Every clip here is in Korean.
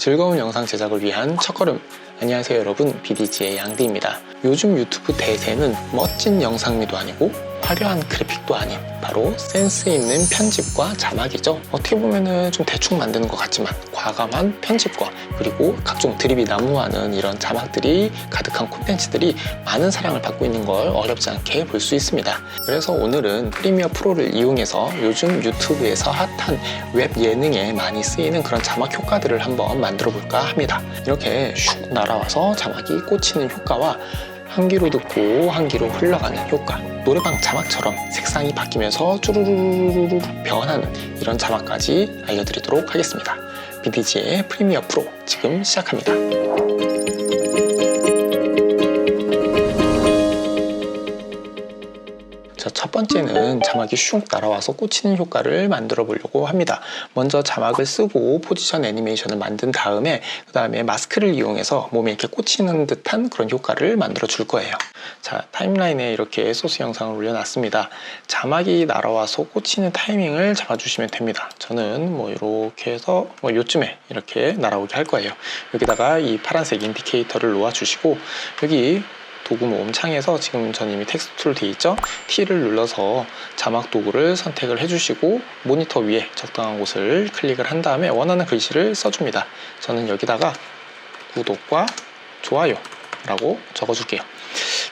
즐거운 영상 제작을 위한 첫걸음. 안녕하세요 여러분, BDG의 양디입니다. 요즘 유튜브 대세는 멋진 영상미도 아니고 화려한 그래픽도 아닌 바로 센스 있는 편집과 자막이죠. 어떻게 보면은 좀 대충 만드는 것 같지만 과감한 편집과 그리고 각종 드립이 난무하는 이런 자막들이 가득한 콘텐츠들이 많은 사랑을 받고 있는 걸 어렵지 않게 볼 수 있습니다. 그래서 오늘은 프리미어 프로를 이용해서 요즘 유튜브에서 핫한 웹 예능에 많이 쓰이는 그런 자막 효과들을 한번 만들어 볼까 합니다. 이렇게 슉 날아와서 자막이 꽂히는 효과와 한 귀로 듣고 한 귀로 흘러가는 효과, 노래방 자막처럼 색상이 바뀌면서 쭈루루루루 변하는 이런 자막까지 알려드리도록 하겠습니다. BDG의 프리미어 프로 지금 시작합니다. 자, 첫 번째는 자막이 슉 날아와서 꽂히는 효과를 만들어 보려고 합니다. 먼저 자막을 쓰고 포지션 애니메이션을 만든 다음에 그 다음에 마스크를 이용해서 몸에 이렇게 꽂히는 듯한 그런 효과를 만들어 줄 거예요. 자, 타임라인에 이렇게 소스 영상을 올려놨습니다. 자막이 날아와서 꽂히는 타이밍을 잡아주시면 됩니다. 저는 이렇게 해서 요쯤에 이렇게 날아오게 할 거예요. 여기다가 이 파란색 인디케이터를 놓아주시고 여기 도구 모음 창에서 지금 전 이미 텍스트 툴 되어 있죠? T를 눌러서 자막 도구를 선택을 해주시고 모니터 위에 적당한 곳을 클릭을 한 다음에 원하는 글씨를 써줍니다. 저는 여기다가 구독과 좋아요 라고 적어줄게요.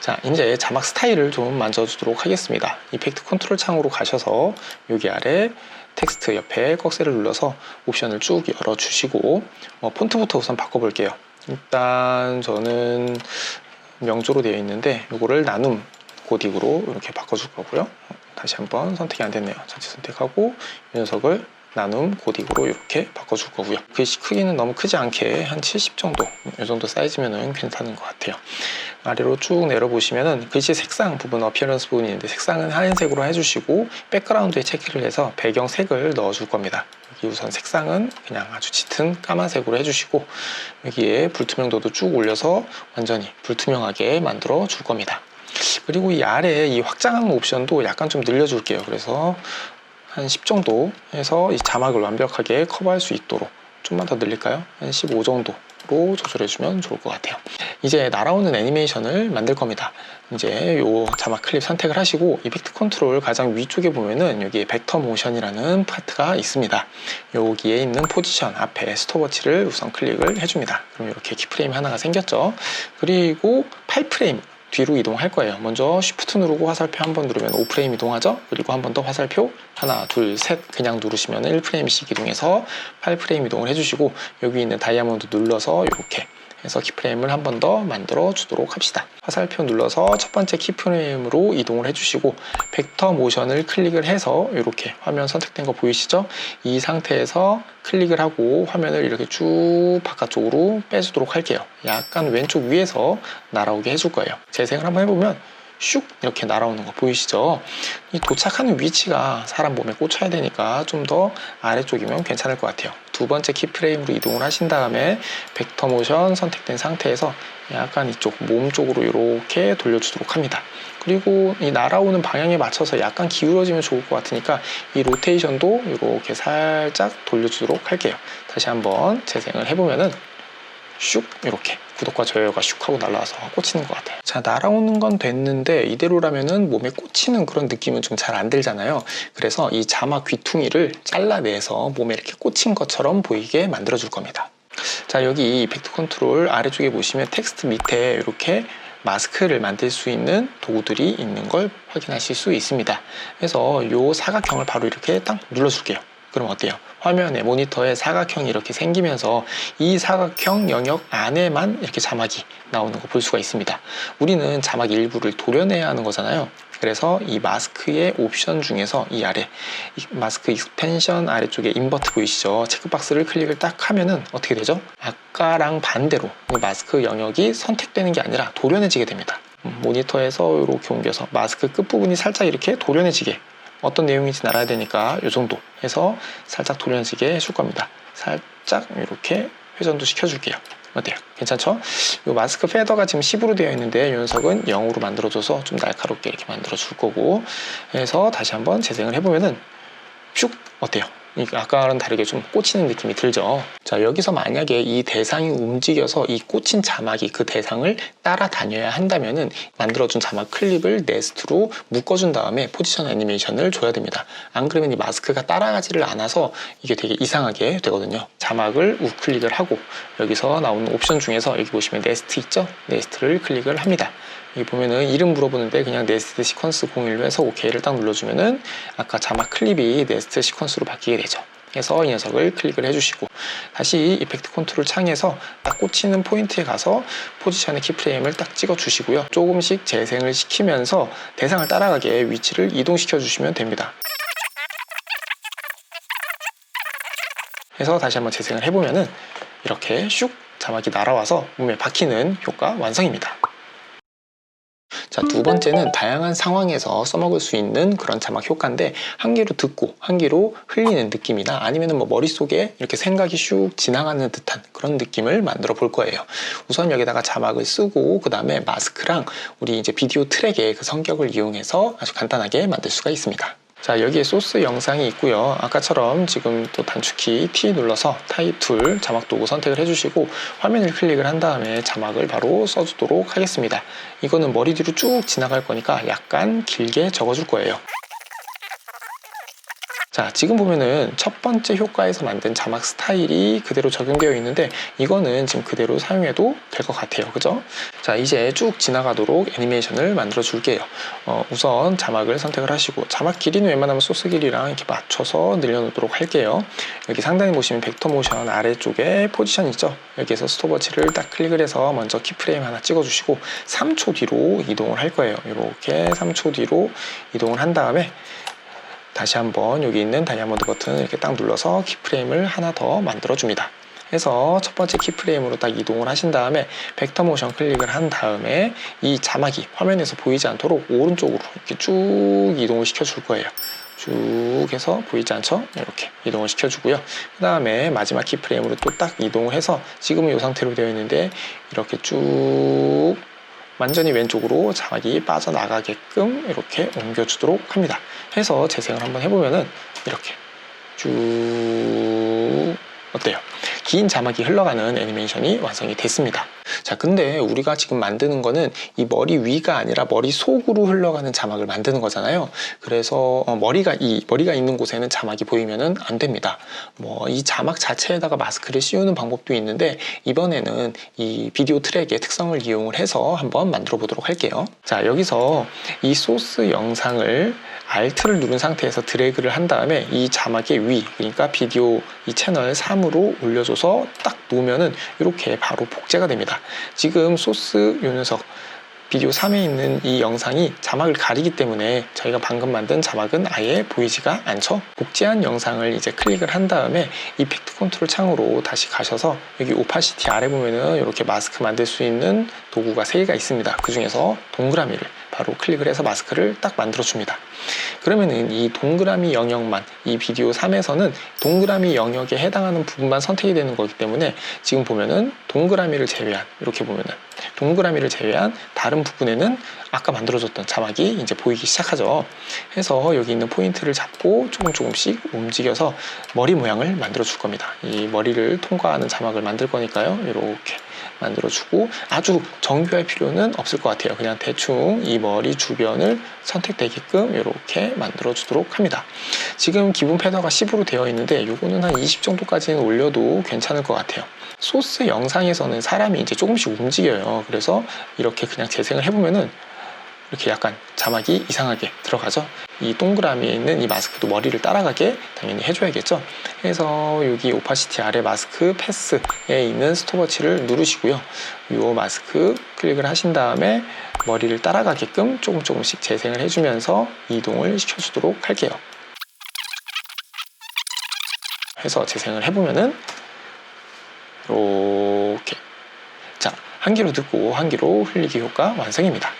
자, 이제 자막 스타일을 좀 만져주도록 하겠습니다. 이펙트 컨트롤 창으로 가셔서 여기 아래 텍스트 옆에 꺽쇠를 눌러서 옵션을 쭉 열어주시고 폰트부터 우선 바꿔볼게요. 일단 저는 명조로 되어 있는데 이거를 나눔 고딕으로 이렇게 바꿔줄 거고요. 다시 한번 선택이 안 됐네요. 전체 선택하고 이 녀석을 나눔 고딕으로 이렇게 바꿔줄 거고요. 글씨 크기는 너무 크지 않게 한 70 정도, 이 정도 사이즈면은 괜찮은 것 같아요. 아래로 쭉 내려보시면은 글씨 색상 부분, 어피어런스 부분이 있는데 색상은 하얀색으로 해주시고 백그라운드에 체크를 해서 배경색을 넣어줄 겁니다. 여기 우선 색상은 그냥 아주 짙은 까만색으로 해주시고 여기에 불투명도도 쭉 올려서 완전히 불투명하게 만들어 줄 겁니다. 그리고 이 아래 이 확장한 옵션도 약간 좀 늘려줄게요. 그래서 한 10 정도 해서 이 자막을 완벽하게 커버할 수 있도록 좀만 더 늘릴까요? 한 15 정도로 조절해주면 좋을 것 같아요. 이제 날아오는 애니메이션을 만들 겁니다. 이제 요 자막 클립 선택을 하시고 이펙트 컨트롤 가장 위쪽에 보면은 여기에 벡터 모션이라는 파트가 있습니다. 여기에 있는 포지션 앞에 스톱워치를 우선 클릭을 해줍니다. 그럼 이렇게 키프레임 하나가 생겼죠. 그리고 8프레임 뒤로 이동할 거예요. 먼저 Shift 누르고 화살표 한 번 누르면 5프레임 이동하죠. 그리고 한 번 더 화살표 하나, 둘, 셋 그냥 누르시면 1프레임씩 이동해서 8프레임 이동을 해주시고 여기 있는 다이아몬드 눌러서 이렇게 해서 키프레임을 한 번 더 만들어 주도록 합시다. 화살표 눌러서 첫 번째 키프레임으로 이동을 해주시고 벡터 모션을 클릭을 해서 이렇게 화면 선택된 거 보이시죠? 이 상태에서 클릭을 하고 화면을 이렇게 쭉 바깥쪽으로 빼주도록 할게요. 약간 왼쪽 위에서 날아오게 해줄 거예요. 재생을 한번 해보면 슉 이렇게 날아오는 거 보이시죠? 이 도착하는 위치가 사람 몸에 꽂혀야 되니까 좀 더 아래쪽이면 괜찮을 것 같아요. 두 번째 키프레임으로 이동을 하신 다음에 벡터 모션 선택된 상태에서 약간 이쪽 몸 쪽으로 이렇게 돌려주도록 합니다. 그리고 이 날아오는 방향에 맞춰서 약간 기울어지면 좋을 것 같으니까 이 로테이션도 이렇게 살짝 돌려주도록 할게요. 다시 한번 재생을 해보면은 슉 이렇게 구독과 좋아요가 슉 하고 날아와서 꽂히는 것 같아요. 자, 날아오는 건 됐는데 이대로라면은 몸에 꽂히는 그런 느낌은 좀 잘 안 들잖아요. 그래서 이 자막 귀퉁이를 잘라내서 몸에 이렇게 꽂힌 것처럼 보이게 만들어 줄 겁니다. 자, 여기 이펙트 컨트롤 아래쪽에 보시면 텍스트 밑에 이렇게 마스크를 만들 수 있는 도구들이 있는 걸 확인하실 수 있습니다. 그래서 이 사각형을 바로 이렇게 딱 눌러줄게요. 그럼 어때요? 화면에 모니터에 사각형이 이렇게 생기면서 이 사각형 영역 안에만 이렇게 자막이 나오는 거 볼 수가 있습니다. 우리는 자막 일부를 도려내야 하는 거잖아요. 그래서 이 마스크의 옵션 중에서 이 아래 이 마스크 익스펜션 아래쪽에 인버트 보이시죠? 체크박스를 클릭을 딱 하면은 어떻게 되죠? 아까랑 반대로 마스크 영역이 선택되는 게 아니라 도려내지게 됩니다. 모니터에서 이렇게 옮겨서 마스크 끝부분이 살짝 이렇게 도려내지게, 어떤 내용인지 알아야 되니까 이 정도 해서 살짝 도려지게 해줄 겁니다. 살짝 이렇게 회전도 시켜줄게요. 어때요? 괜찮죠? 이 마스크 페더가 지금 10으로 되어 있는데 이 녀석은 0으로 만들어줘서 좀 날카롭게 이렇게 만들어 줄 거고, 해서 다시 한번 재생을 해보면은 슉 어때요? 아까와는 다르게 좀 꽂히는 느낌이 들죠. 자, 여기서 만약에 이 대상이 움직여서 이 꽂힌 자막이 그 대상을 따라다녀야 한다면은 만들어준 자막 클립을 네스트로 묶어준 다음에 포지션 애니메이션을 줘야 됩니다. 안 그러면 이 마스크가 따라가지를 않아서 이게 되게 이상하게 되거든요. 자막을 우클릭을 하고 여기서 나오는 옵션 중에서 여기 보시면 네스트 있죠? 네스트를 클릭을 합니다. 여기 보면은 이름 물어보는데 그냥 네스트 시퀀스 01로 해서 OK를 딱 눌러주면은 아까 자막 클립이 네스트 시퀀스로 바뀌게 되죠. 그래서 이 녀석을 클릭을 해주시고 다시 이펙트 컨트롤 창에서 딱 꽂히는 포인트에 가서 포지션의 키프레임을 딱 찍어 주시고요. 조금씩 재생을 시키면서 대상을 따라가게 위치를 이동시켜 주시면 됩니다. 그래서 다시 한번 재생을 해보면은 이렇게 슉 자막이 날아와서 몸에 박히는 효과 완성입니다. 자, 두 번째는 다양한 상황에서 써먹을 수 있는 그런 자막 효과인데 한 귀로 듣고 한 귀로 흘리는 느낌이나 아니면 뭐 머릿속에 이렇게 생각이 슉 지나가는 듯한 그런 느낌을 만들어 볼 거예요. 우선 여기다가 자막을 쓰고 그 다음에 마스크랑 우리 이제 비디오 트랙의 그 성격을 이용해서 아주 간단하게 만들 수가 있습니다. 자, 여기에 소스 영상이 있고요. 아까처럼 지금 또 단축키 T 눌러서 타입 툴 자막 도구 선택을 해주시고 화면을 클릭을 한 다음에 자막을 바로 써주도록 하겠습니다. 이거는 머리 뒤로 쭉 지나갈 거니까 약간 길게 적어줄 거예요. 자, 지금 보면은 첫 번째 효과에서 만든 자막 스타일이 그대로 적용되어 있는데 이거는 지금 그대로 사용해도 될 것 같아요. 그죠? 자, 이제 쭉 지나가도록 애니메이션을 만들어 줄게요. 우선 자막을 선택을 하시고 자막 길이는 웬만하면 소스 길이랑 이렇게 맞춰서 늘려놓도록 할게요. 여기 상단에 보시면 벡터 모션 아래쪽에 포지션 있죠? 여기에서 스톱워치를 딱 클릭을 해서 먼저 키프레임 하나 찍어주시고 3초 뒤로 이동을 할 거예요. 이렇게 3초 뒤로 이동을 한 다음에 다시 한번 여기 있는 다이아몬드 버튼을 이렇게 딱 눌러서 키프레임을 하나 더 만들어 줍니다. 해서 첫 번째 키프레임으로 딱 이동을 하신 다음에 벡터 모션 클릭을 한 다음에 이 자막이 화면에서 보이지 않도록 오른쪽으로 이렇게 쭉 이동을 시켜 줄 거예요. 쭉 해서 보이지 않죠? 이렇게 이동을 시켜주고요. 그 다음에 마지막 키프레임으로 또 딱 이동을 해서 지금은 이 상태로 되어 있는데 이렇게 쭉 완전히 왼쪽으로 자막이 빠져나가게끔 이렇게 옮겨주도록 합니다. 해서 재생을 한번 해보면은 이렇게 쭉 어때요? 긴 자막이 흘러가는 애니메이션이 완성이 됐습니다. 자, 근데 우리가 지금 만드는 거는 이 머리 위가 아니라 머리 속으로 흘러가는 자막을 만드는 거잖아요. 그래서 머리가 있는 곳에는 자막이 보이면은 안 됩니다. 이 자막 자체에다가 마스크를 씌우는 방법도 있는데 이번에는 이 비디오 트랙의 특성을 이용을 해서 한번 만들어 보도록 할게요. 자, 여기서 이 소스 영상을 Alt를 누른 상태에서 드래그를 한 다음에 이 자막의 위, 그러니까 비디오 이 채널 3으로 올려줘서 딱 놓으면은 이렇게 바로 복제가 됩니다. 지금 소스 요 녀석 비디오 3에 있는 이 영상이 자막을 가리기 때문에 저희가 방금 만든 자막은 아예 보이지가 않죠. 복제한 영상을 이제 클릭을 한 다음에 이펙트 컨트롤 창으로 다시 가셔서 여기 오파시티 아래 보면은 이렇게 마스크 만들 수 있는 도구가 3개가 있습니다. 그 중에서 동그라미를 바로 클릭을 해서 마스크를 딱 만들어 줍니다. 그러면은 이 동그라미 영역만, 이 비디오 3에서는 동그라미 영역에 해당하는 부분만 선택이 되는 거기 때문에 지금 보면은 동그라미를 제외한, 이렇게 보면은 동그라미를 제외한 다른 부분에는 아까 만들어줬던 자막이 이제 보이기 시작하죠. 해서 여기 있는 포인트를 잡고 조금씩 움직여서 머리 모양을 만들어 줄 겁니다. 이 머리를 통과하는 자막을 만들 거니까요. 이렇게 만들어주고 아주 정교할 필요는 없을 것 같아요. 그냥 대충 이 머리 주변을 선택되게끔 이렇게 만들어 주도록 합니다. 지금 기본 패더가 10으로 되어 있는데 요거는 한 20 정도까지는 올려도 괜찮을 것 같아요. 소스 영상에서는 사람이 이제 조금씩 움직여요. 그래서 이렇게 그냥 재생을 해보면은 이렇게 약간 자막이 이상하게 들어가죠. 이 동그라미에 있는 이 마스크도 머리를 따라가게 당연히 해줘야겠죠. 그래서 여기 오파시티 아래 마스크 패스에 있는 스톱워치를 누르시고요. 이 마스크 클릭을 하신 다음에 머리를 따라가게끔 조금씩 재생을 해주면서 이동을 시켜주도록 할게요. 해서 재생을 해보면은 이렇게 자, 한 귀로 듣고 한 귀로 흘리기 효과 완성입니다.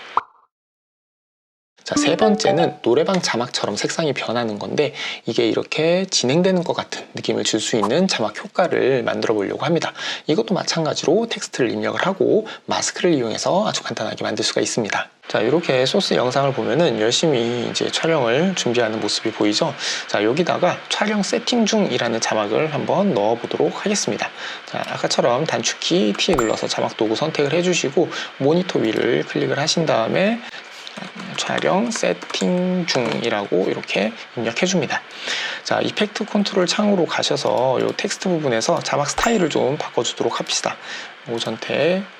자, 세 번째는 노래방 자막처럼 색상이 변하는 건데 이게 이렇게 진행되는 것 같은 느낌을 줄 수 있는 자막 효과를 만들어 보려고 합니다. 이것도 마찬가지로 텍스트를 입력을 하고 마스크를 이용해서 아주 간단하게 만들 수가 있습니다. 자, 이렇게 소스 영상을 보면은 열심히 이제 촬영을 준비하는 모습이 보이죠. 자, 여기다가 촬영 세팅 중이라는 자막을 한번 넣어 보도록 하겠습니다. 자, 아까처럼 단축키 T 눌러서 자막 도구 선택을 해주시고 모니터 위를 클릭을 하신 다음에 촬영 세팅 중이라고 이렇게 입력해 줍니다. 자, 이펙트 컨트롤 창으로 가셔서 이 텍스트 부분에서 자막 스타일을 좀 바꿔주도록 합시다.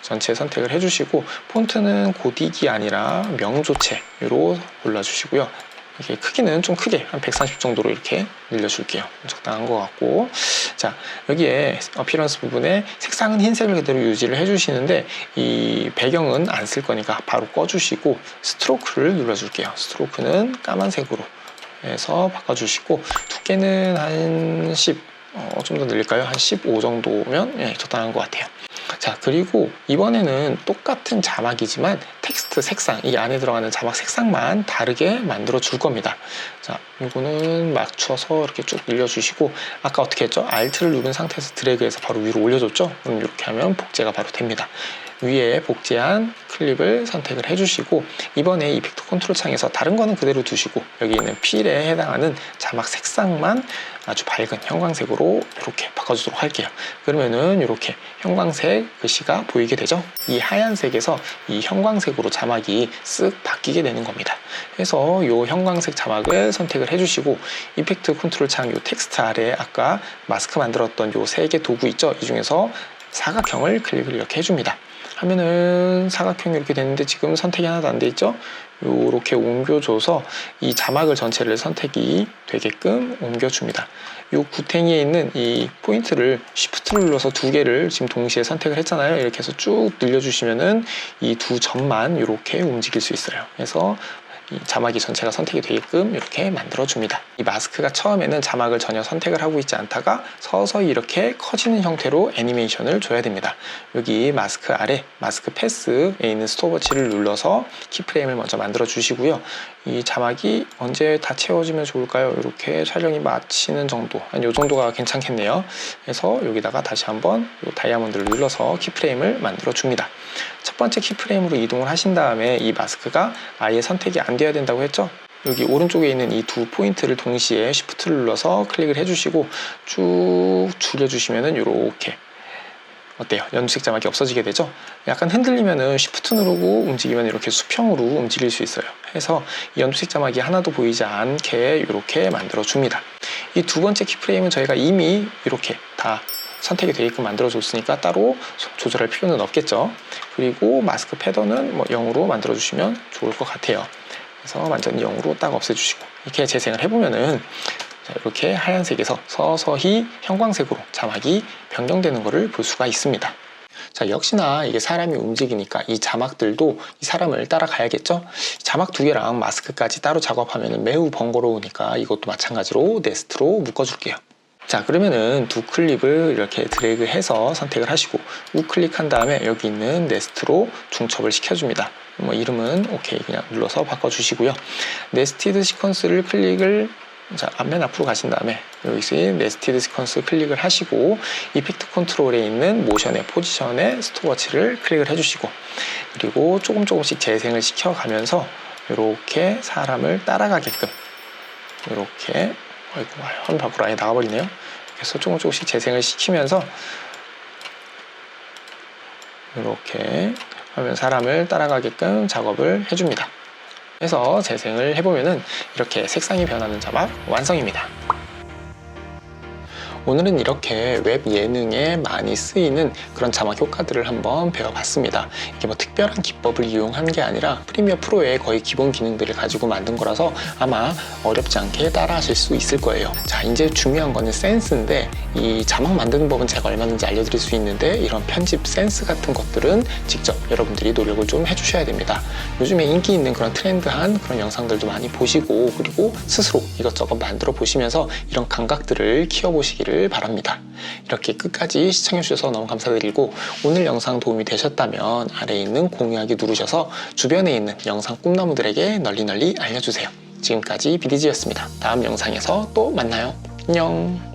전체 선택을 해주시고 폰트는 고딕이 아니라 명조체로 골라주시고요. 이렇게 크기는 좀 크게 한 140 정도로 이렇게 늘려줄게요. 적당한 것 같고, 자, 여기에 어피런스 부분에 색상은 흰색을 그대로 유지를 해주시는데 이 배경은 안 쓸 거니까 바로 꺼주시고 스트로크를 눌러줄게요. 스트로크는 까만색으로 해서 바꿔주시고 두께는 한 10, 좀 더 늘릴까요? 한 15 정도면 예, 적당한 것 같아요. 자, 그리고 이번에는 똑같은 자막이지만 텍스트 색상, 이 안에 들어가는 자막 색상만 다르게 만들어 줄 겁니다. 자, 이거는 맞춰서 이렇게 쭉 늘려주시고, 아까 어떻게 했죠? Alt를 누른 상태에서 드래그해서 바로 위로 올려줬죠? 그럼 이렇게 하면 복제가 바로 됩니다. 위에 복제한 클립을 선택을 해주시고, 이번에 이펙트 컨트롤 창에서 다른 거는 그대로 두시고 여기 있는 필에 해당하는 자막 색상만 아주 밝은 형광색으로 이렇게 바꿔주도록 할게요. 그러면은 이렇게 형광색 글씨가 보이게 되죠. 이 하얀색에서 이 형광색으로 자막이 쓱 바뀌게 되는 겁니다. 그래서 이 형광색 자막을 선택을 해주시고 이펙트 컨트롤 창 이 텍스트 아래에 아까 마스크 만들었던 이 3개 도구 있죠. 이 중에서 사각형을 클릭을 이렇게 해줍니다. 하면은 사각형이 이렇게 됐는데 지금 선택이 하나도 안 돼 있죠? 이렇게 옮겨줘서 이 자막을 전체를 선택이 되게끔 옮겨줍니다. 이 구탱이에 있는 이 포인트를 Shift를 눌러서 2개를 지금 동시에 선택을 했잖아요. 이렇게 해서 쭉 늘려주시면은 이 두 점만 이렇게 움직일 수 있어요. 그래서 이 자막이 전체가 선택이 되게끔 이렇게 만들어줍니다. 이 마스크가 처음에는 자막을 전혀 선택을 하고 있지 않다가 서서히 이렇게 커지는 형태로 애니메이션을 줘야 됩니다. 여기 마스크 아래 마스크 패스에 있는 스톱워치를 눌러서 키프레임을 먼저 만들어 주시고요. 이 자막이 언제 다 채워지면 좋을까요? 이렇게 촬영이 마치는 정도, 한 이 정도가 괜찮겠네요. 그래서 여기다가 다시 한번 이 다이아몬드를 눌러서 키프레임을 만들어 줍니다. 첫 번째 키프레임으로 이동을 하신 다음에 이 마스크가 아예 선택이 안 돼야 된다고 했죠? 여기 오른쪽에 있는 이 두 포인트를 동시에 Shift를 눌러서 클릭을 해주시고 쭉 줄여주시면은 이렇게 어때요? 연두색 자막이 없어지게 되죠? 약간 흔들리면은 Shift 누르고 움직이면 이렇게 수평으로 움직일 수 있어요. 해서 이 연두색 자막이 하나도 보이지 않게 이렇게 만들어 줍니다. 이 두 번째 키프레임은 저희가 이미 이렇게 다 선택이 되게끔 만들어줬으니까 따로 조절할 필요는 없겠죠. 그리고 마스크 패턴은 뭐 0으로 만들어주시면 좋을 것 같아요. 그래서 완전히 0으로 딱 없애주시고 이렇게 재생을 해보면은 이렇게 하얀색에서 서서히 형광색으로 자막이 변경되는 것을 볼 수가 있습니다. 자, 역시나 이게 사람이 움직이니까 이 자막들도 이 사람을 따라가야겠죠? 자막 2개랑 마스크까지 따로 작업하면 매우 번거로우니까 이것도 마찬가지로 네스트로 묶어줄게요. 자, 그러면은 두 클립을 이렇게 드래그해서 선택을 하시고 우클릭한 다음에 여기 있는 네스트로 중첩을 시켜줍니다. 뭐 이름은 오케이 그냥 눌러서 바꿔주시고요. 네스티드 시퀀스를 클릭을 맨 앞으로 가신 다음에 여기서 네스티드 시퀀스 클릭을 하시고 이펙트 컨트롤에 있는 모션의 포지션에 스톱워치를 클릭을 해주시고 그리고 조금씩 재생을 시켜가면서 이렇게 사람을 따라가게끔 이렇게 화면 밖으로 아예 나가버리네요. 그래서 조금씩 재생을 시키면서 이렇게 하면 사람을 따라가게끔 작업을 해줍니다. 그래서 재생을 해보면은 이렇게 색상이 변하는 자막 완성입니다. 오늘은 이렇게 웹 예능에 많이 쓰이는 그런 자막 효과들을 한번 배워봤습니다. 이게 뭐 특별한 기법을 이용한 게 아니라 프리미어 프로의 거의 기본 기능들을 가지고 만든 거라서 아마 어렵지 않게 따라 하실 수 있을 거예요. 자, 이제 중요한 거는 센스인데 이 자막 만드는 법은 제가 얼마든지 알려드릴 수 있는데 이런 편집 센스 같은 것들은 직접 여러분들이 노력을 좀 해주셔야 됩니다. 요즘에 인기 있는 그런 트렌드한 그런 영상들도 많이 보시고 그리고 스스로 이것저것 만들어 보시면서 이런 감각들을 키워보시기를 바랍니다. 이렇게 끝까지 시청해주셔서 너무 감사드리고 오늘 영상 도움이 되셨다면 아래에 있는 공유하기 누르셔서 주변에 있는 영상 꿈나무들에게 널리 알려주세요. 지금까지 BDG였습니다. 다음 영상에서 또 만나요. 안녕.